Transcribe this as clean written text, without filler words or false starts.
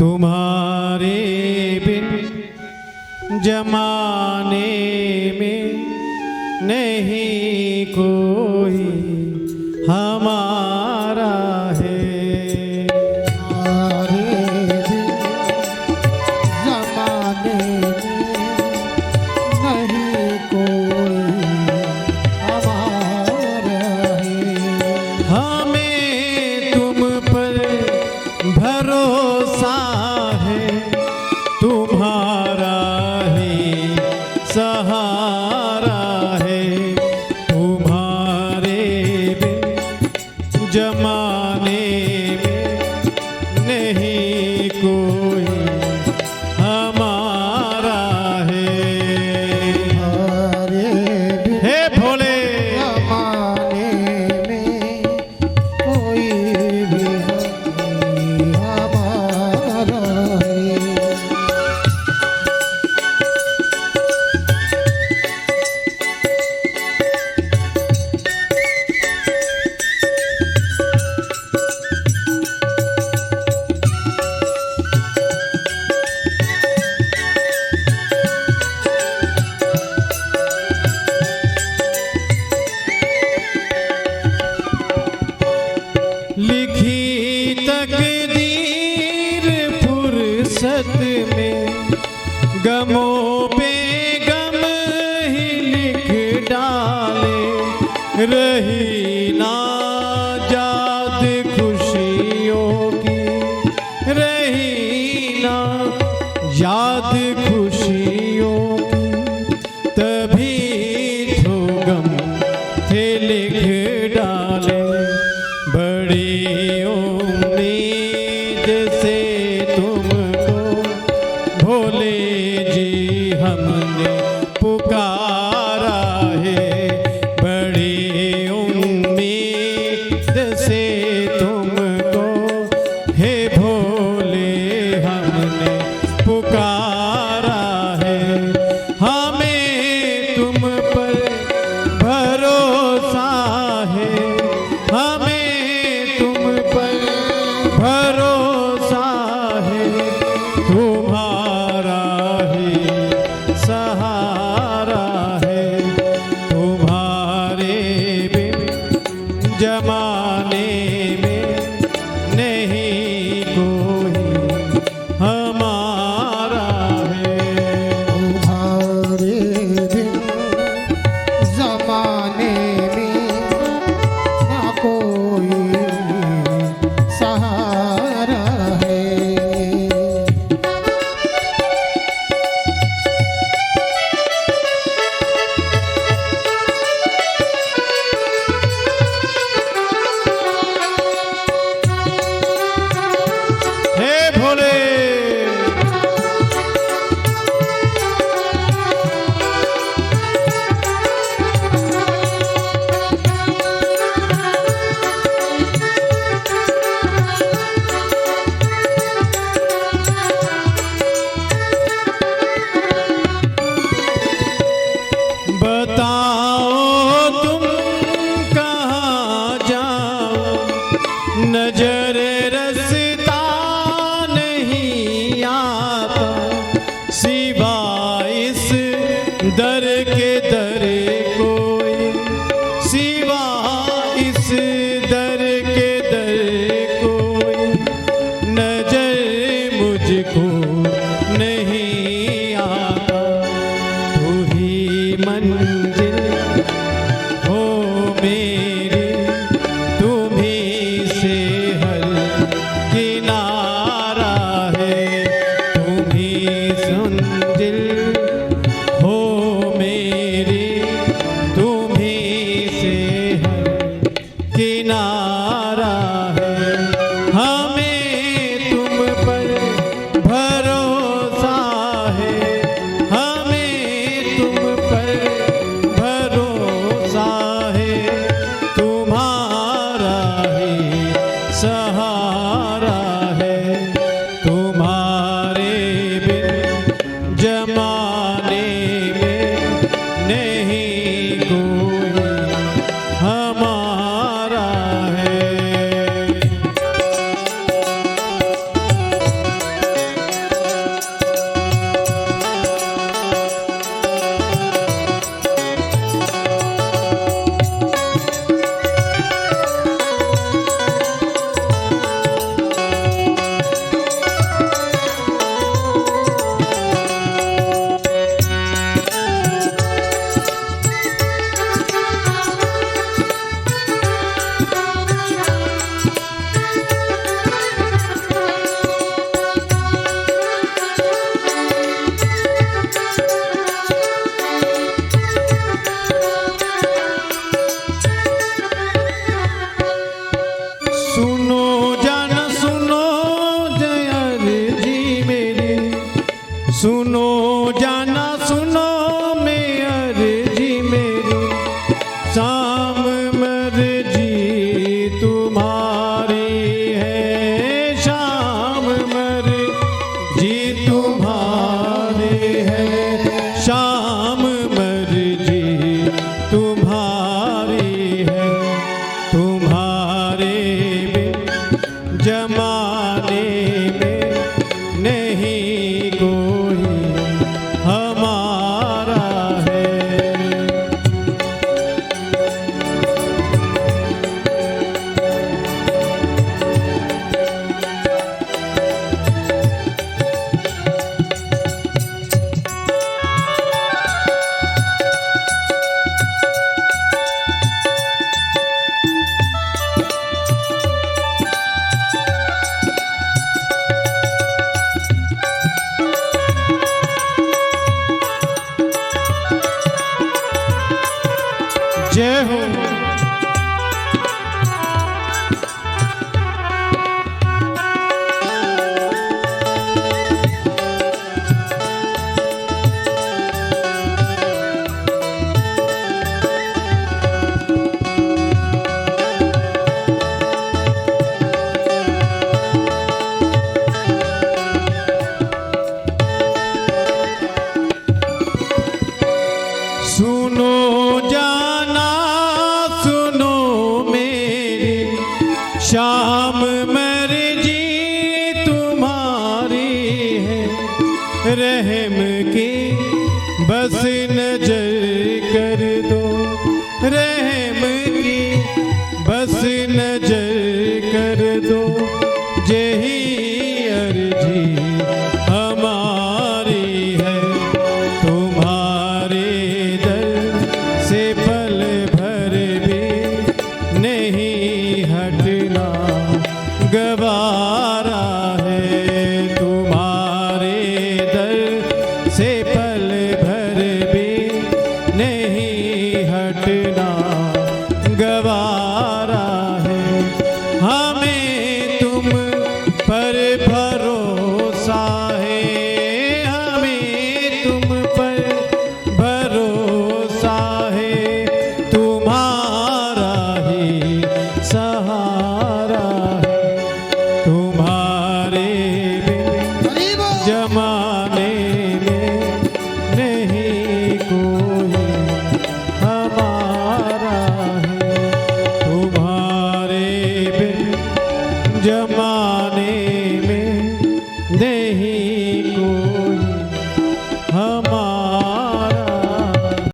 तुम्हारे बिन जमाने में नहीं कोई हमारा है। भरोसा है तुम्हारा ही सहारा है। तुम्हारे बिन जमाने में नहीं कोई हमारा है। हे भोले जमाने में कोई भी लिखी तकदीर फुर्सत में गमों पे गम ही लिख डाले। रही ना याद खुशियों की, रही ना याद खुशियों की, तभी तो गम थे लिख डाले। बड़ी उम्मीद से तुमको भोले जी हमने पुकारा है। बड़ी उम्मीद से तुमको हे भोले हमने पुकारा है। हमें तुम पर भरोसा है, हमें भरोसा है तुम्हारा ही सहारा है। तुम्हारे बिन जमाने में नहीं कोई हमारा है। तुम्हारे बिन जमाने में ना कोई सहारा है। हे भोले बताओ तुम कहाँ जाओ, नजर रसता नहीं आता। सिवाय इस दर के दर कोई, सिवाय इस दर के दर कोई नजर मुझको नहीं आता। तू ही मंजिल हो मेरी, तुम्ही से हर किनारा है। तुम्ही मंजिल हो मेरी, तुम्ही से हर किनारा है। हमें तुम पर भरोसा सुनो जाना सुनो मैं अर्जी मेरी, शाम मर्जी तुम्हारी है, शाम मर्जी तुम्हारी है, शाम मर्जी तुम्हारी है। तुम्हारे बिन जमाने में नहीं कोई हमारा है। जय हो। सुनो जाना सुनो मेरी, शाम मर्जी तुम्हारी है, रहम की बस नजर